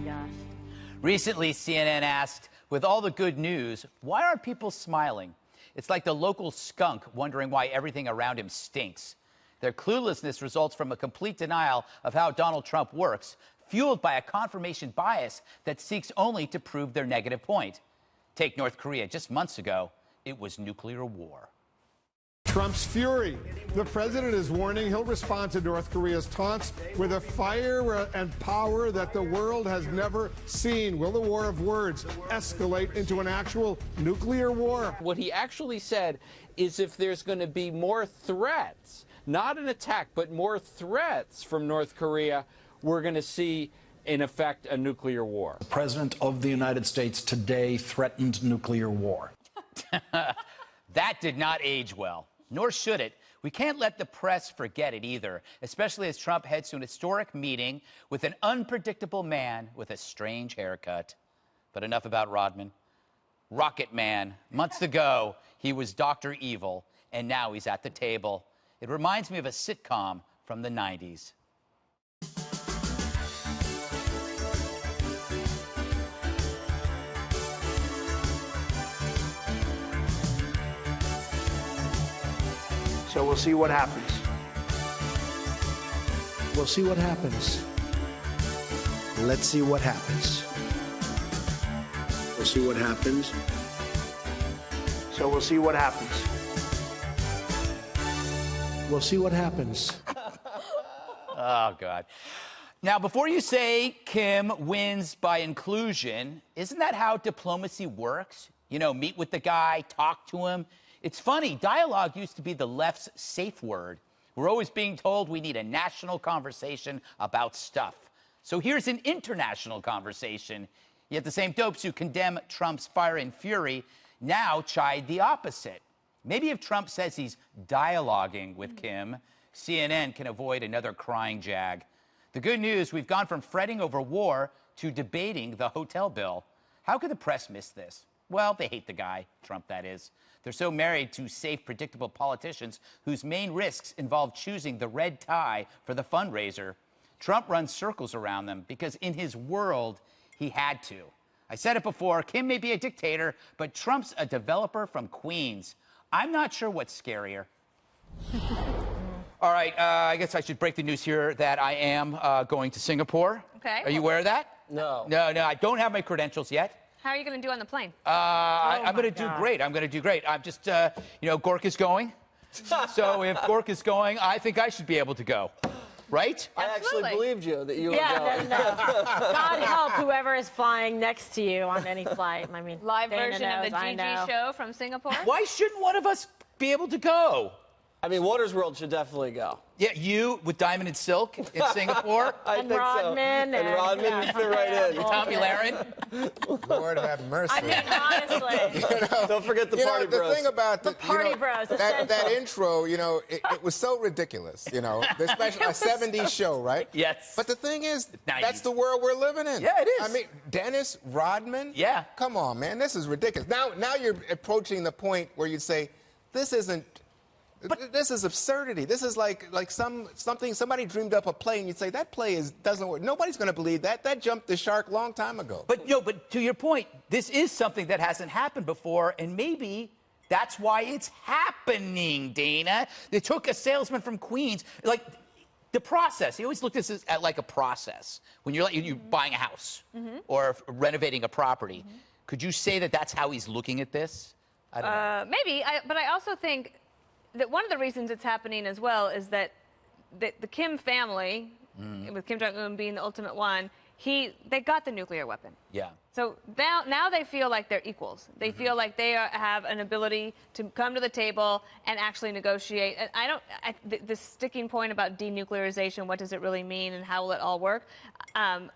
gosh. Recently, CNN asked, with all the good news, why aren't people smiling? It's like the local skunk wondering why everything around him stinks. Their cluelessness results from a complete denial of how Donald Trump works, fueled by a confirmation bias that seeks only to prove their negative point. Take North Korea. Just months ago, it was nuclear war. Trump's fury. The president is warning he'll respond to North Korea's taunts with a fire and power that the world has never seen. Will the war of words escalate into an actual nuclear war? What he actually said is if there's going to be more threats, not an attack, but more threats from North Korea, we're going to see, in effect, a nuclear war. The President of the United States today threatened nuclear war. That did not age well. Nor should it. We can't let the press forget it either, especially as Trump heads to an historic meeting with an unpredictable man with a strange haircut. But enough about Rodman. Rocket Man. Months ago, he was Dr. Evil, and now he's at the table. It reminds me of a sitcom from the 90s. So we'll see what happens. We'll see what happens. Let's see what happens. We'll see what happens. So we'll see what happens. We'll see what happens. Oh, God. Now, before you say Kim wins by inclusion, isn't that how diplomacy works? You know, meet with the guy, talk to him. It's funny, dialogue used to be the left's safe word. We're always being told we need a national conversation about stuff. So here's an international conversation. Yet the same dopes who condemn Trump's fire and fury now chide the opposite. Maybe if Trump says he's dialoguing with Kim, CNN can avoid another crying jag. The good news, we've gone from fretting over war to debating the hotel bill. How could the press miss this? Well, they hate the guy, Trump that is. They're so married to safe, predictable politicians whose main risks involve choosing the red tie for the fundraiser. Trump runs circles around them because in his world, he had to. I said it before, Kim may be a dictator, but Trump's a developer from Queens. I'm not sure what's scarier. All right, I guess I should break the news here that I am going to Singapore. Okay. Are you aware of that? No. No, I don't have my credentials yet. How are you going to do on the plane? I'm going to do great. I'm going to do great. I'm just, you know, Gork is going. So if Gork is going, I think I should be able to go. Right? I actually believed you that you were going. No. God help whoever is flying next to you on any flight. I mean, Live Dana version of the knows, I GG know. show from Singapore? Why shouldn't one of us be able to go? I mean, Waters World should definitely go. Yeah, you with Diamond and Silk in Singapore. I And think Rodman. so. And Rodman, yeah. you fit right in. Tommy Lahren. Lord have mercy. I mean, honestly. Don't forget the Party the Bros. thing about The Party Bros, that essential. intro, you know, it was so ridiculous, you know, especially a 70s show, right? Yes. But the thing is, 90s. that's the world we're living in. Yeah, it is. I mean, Dennis Rodman. Yeah. Come on, man, this is ridiculous. Now you're approaching the point where you say, this isn't. This is absurdity. This is like something somebody dreamed up a play, and you'd say that play doesn't work. Nobody's going to believe that. That jumped the shark long time ago. But to your point, this is something that hasn't happened before, and maybe that's why it's happening, Dana. They took a salesman from Queens, like the process. He always looked at this as like a process when you're buying a house or renovating a property. Could you say that that's how he's looking at this? I don't know. Maybe, but I also think that one of the reasons it's happening as well is that the Kim family, with Kim Jong-un being the ultimate one, they got the nuclear weapon. Yeah. So now they feel like they're equals. They feel like they have an ability to come to the table and actually negotiate. And the sticking point about denuclearization, what does it really mean and how will it all work? I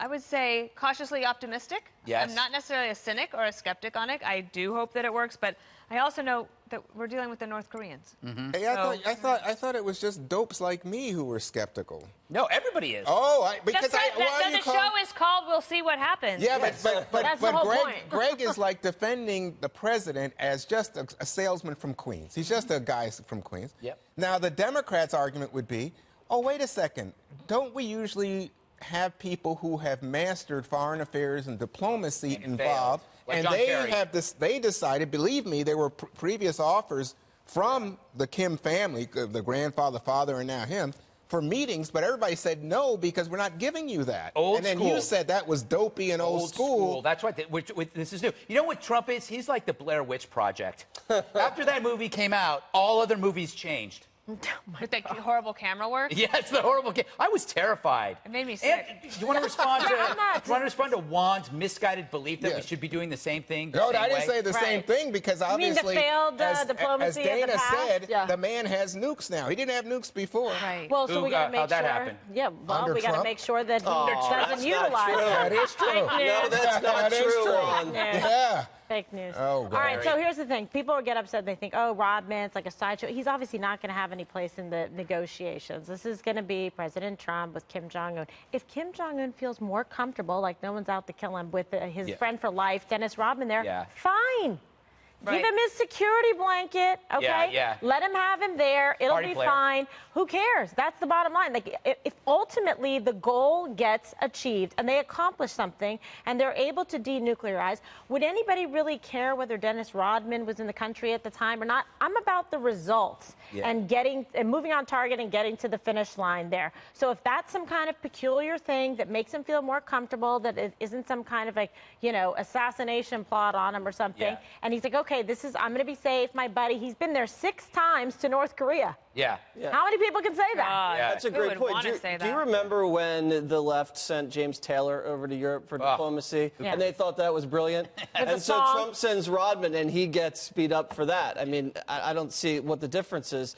would say cautiously optimistic. Yes. I'm not necessarily a cynic or a skeptic on it. I do hope that it works, but I also know that we're dealing with the North Koreans. Hey, I thought it was just dopes like me who were skeptical. No, everybody is. Oh, The show is called "We'll See What Happens." Yeah, Yes. but That's the whole point. Greg is like defending the president as just a salesman from Queens. He's just a guy from Queens. Yep. Now, the Democrats' argument would be, oh, wait a second. Don't we usually have people who have mastered foreign affairs and diplomacy involved, like and John they Kerry. have this. They decided, believe me, there were previous offers from the Kim family, the grandfather, father, and now him, for meetings, but everybody said no because we're not giving you that. Old and then school. you said that was dopey and old school. That's right. This is new. You know what Trump is? He's like the Blair Witch Project. After that movie came out, all other movies changed. With that horrible camera work. Yeah, it's the horrible game. I was terrified. It made me sick. And, do you want to respond to Juan's misguided belief that we should be doing the same thing? No, I didn't say the same thing because obviously, the failed as diplomacy of the Dana past? said, Yeah. the man has nukes now. He didn't have nukes before. Right. Well, so we got to make how'd that sure. happen? Yeah, well, Under we got to Trump? make sure that he that's doesn't not utilize true. it. That is true. Fake news. No, that's not That is true, true. Juan. Yeah. Fake news. Oh, All right, God. so here's the thing. People get upset. They think, oh, Rodman, it's like a sideshow. He's obviously not going to have any place in the negotiations. This is going to be President Trump with Kim Jong-un. If Kim Jong-un feels more comfortable, like no one's out to kill him, with his friend for life, Dennis Rodman there, fine. Right. Give him his security blanket, okay? Yeah. Let him have him there. It'll Party be player. fine. Who cares? That's the bottom line. Like, if ultimately the goal gets achieved and they accomplish something and they're able to denuclearize, would anybody really care whether Dennis Rodman was in the country at the time or not? I'm about the results and moving on target and getting to the finish line there. So if that's some kind of peculiar thing that makes him feel more comfortable, that it isn't some kind of assassination plot on him or something, and he's like, okay, I'm going to be safe, my buddy. He's been there 6 times to North Korea. Yeah. How many people can say that? That's a Who great would point. wanna say Do you that? remember when the left sent James Taylor over to Europe for diplomacy? Yeah. And they thought that was brilliant? And the so song. Trump sends Rodman, and he gets beat up for that. I mean, I don't see what the difference is.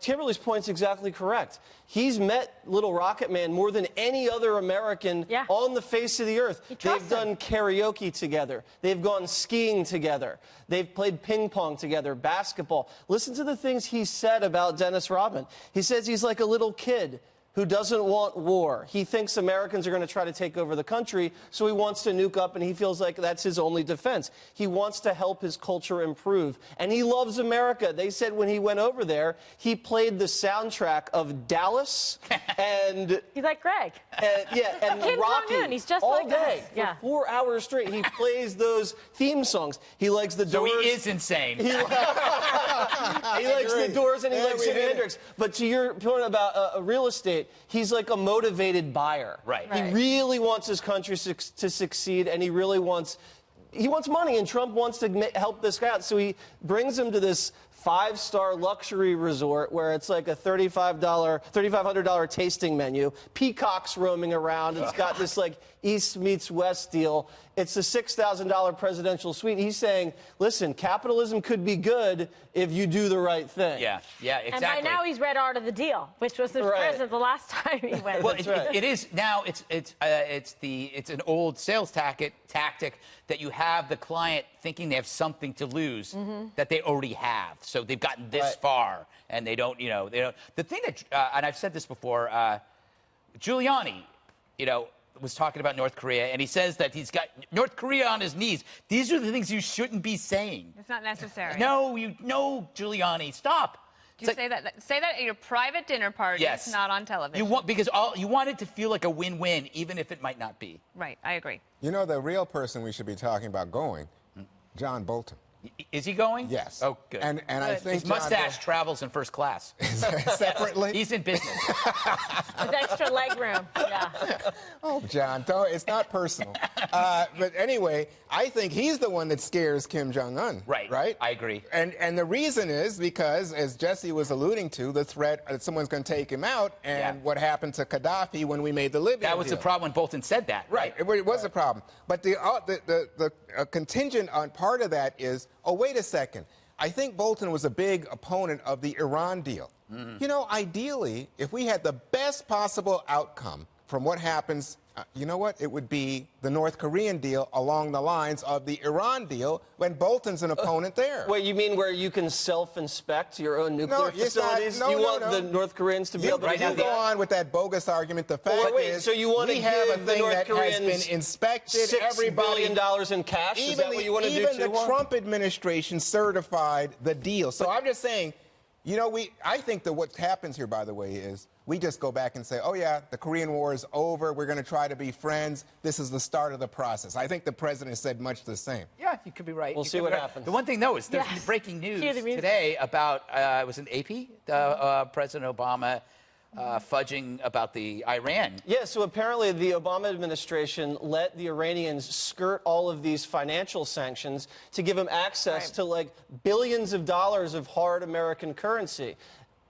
Kimberly's point's exactly correct. He's met Little Rocket Man more than any other American on the face of the earth. They've done karaoke together. They've gone skiing together. They've played ping pong together, basketball. Listen to the things he said about Dennis Rodman. He says he's like a little kid who doesn't want war. He thinks Americans are going to try to take over the country, so he wants to nuke up, and he feels like that's his only defense. He wants to help his culture improve, and he loves America. They said when he went over there, he played the soundtrack of Dallas and... He's like Greg. and Kim Rocky Jong-un, he's just all like day us. Yeah. for 4 hours straight. He plays those theme songs. He likes the So Doors. he is insane. He likes the Doors and he likes Jimi Hendrix. But to your point about real estate, he's like a motivated buyer. Right. He really wants his country to succeed, and he really wants money, and Trump wants to help this guy out. So he brings him to this 5-star luxury resort where it's like a $3,500 tasting menu. Peacocks roaming around. It's got this like East meets West deal. It's a $6,000 presidential suite. He's saying, listen, capitalism could be good if you do the right thing. Yeah, exactly. And by now he's read Art of the Deal, which was the president the last time he went. Well, it is now. It's an old sales tactic that you have the client thinking they have something to lose that they already have. So they've gotten this far, and they don't. The thing that, and I've said this before, Giuliani, was talking about North Korea, and he says that he's got North Korea on his knees. These are the things you shouldn't be saying. It's not necessary. No, Giuliani, stop. Do you say that at your private dinner party? Yes. It's not on television. You want it to feel like a win-win, even if it might not be. Right, I agree. The real person we should be talking about going, John Bolton. Is he going? Yes. Oh, good. And I think his mustache travels in first class. Separately? He's in business. With extra leg room. Yeah. Oh, John, it's not personal. But anyway, I think he's the one that scares Kim Jong-un. Right. I agree. And the reason is because, as Jesse was alluding to, the threat that someone's going to take him out, and what happened to Gaddafi when we made the Libya That was deal. the problem when Bolton said that. Right. It was a problem. But the contingent on part of that is, oh, wait a second. I think Bolton was a big opponent of the Iran deal. Ideally, if we had the best possible outcome from what happens, it would be the North Korean deal along the lines of the Iran deal when Bolton's an opponent there. Wait, you mean where you can self-inspect your own nuclear facilities? No, you want the North Koreans to be able to do that? You go on with that bogus argument. The fact is, so you want to we have a give the thing North that Koreans has been inspected. $6 billion in cash? Is that what you want to do too? Even the Trump administration certified the deal. So I'm just saying, I think that what happens here, by the way, is we just go back and say, oh, yeah, the Korean War is over. We're going to try to be friends. This is the start of the process. I think the president said much the same. Yeah, you could be right. We'll see what happens. The one thing, though, is there's breaking news today about, it was an AP, President Obama fudging about the Iran. Yeah, so apparently the Obama administration let the Iranians skirt all of these financial sanctions to give them access to like billions of dollars of hard American currency.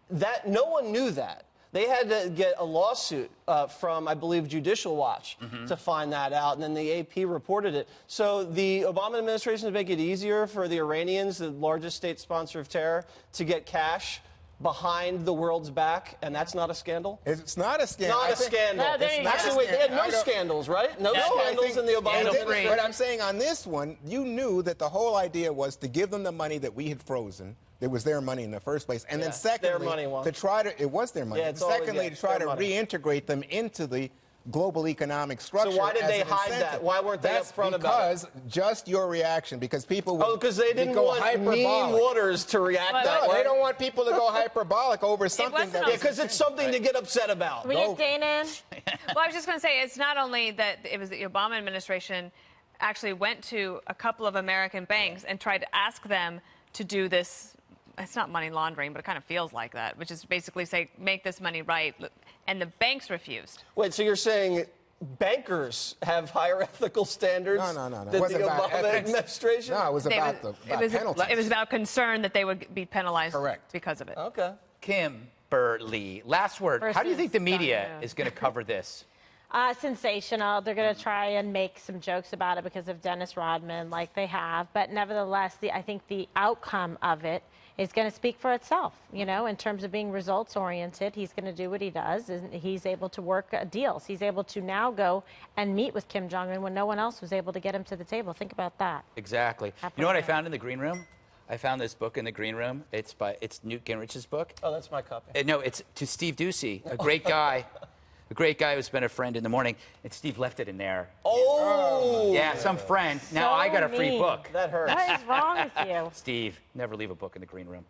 That no one knew that. They had to get a lawsuit from, I believe, Judicial Watch to find that out, and then the AP reported it. So the Obama administration is making it easier for the Iranians, the largest state sponsor of terror, to get cash behind the world's back, and that's not a scandal? It's not a scandal. Not a scandal. No, there you go. Actually, wait, they had no scandals, right? No scandals in the Obama administration. But I'm saying on this one, you knew that the whole idea was to give them the money that we had frozen. It was their money in the first place. And then secondly, their money, to try to, it was their money. Yeah, secondly, to try to reintegrate them into the global economic structure. So why did they hide incentive. that? Why weren't they upfront about it? Because just your reaction, because people would because they didn't go want hyperbolic. mean waters to react that way. They don't want people to go hyperbolic over something that because it's something to get upset about. We get Dana in. Well, I was just going to say, it's not only that it was the Obama administration actually went to a couple of American banks and tried to ask them to do this. It's not money laundering, but it kind of feels like that, which is basically say, make this money right. And the banks refused. Wait, so you're saying bankers have higher ethical standards than the Obama administration? No, it was about penalties. It was about concern that they would be penalized because of it. Okay. Kimberly, last word. How do you think the media is going to cover this? Sensational. They're going to try and make some jokes about it because of Dennis Rodman, like they have. But nevertheless, I think the outcome of it is going to speak for itself, you know, in terms of being results-oriented. He's going to do what he does, and he's able to work deals. He's able to now go and meet with Kim Jong-un when no one else was able to get him to the table. Think about that. Exactly. You know what I found in the green room? I found this book in the green room. It's Newt Gingrich's book. Oh, that's my copy. No, it's to Steve Ducey, a great guy. A great guy who's been a friend in the morning. And Steve left it in there. Oh! Yeah, some friend. Now I got a free book. That hurts. What is wrong with you? Steve, never leave a book in the green room.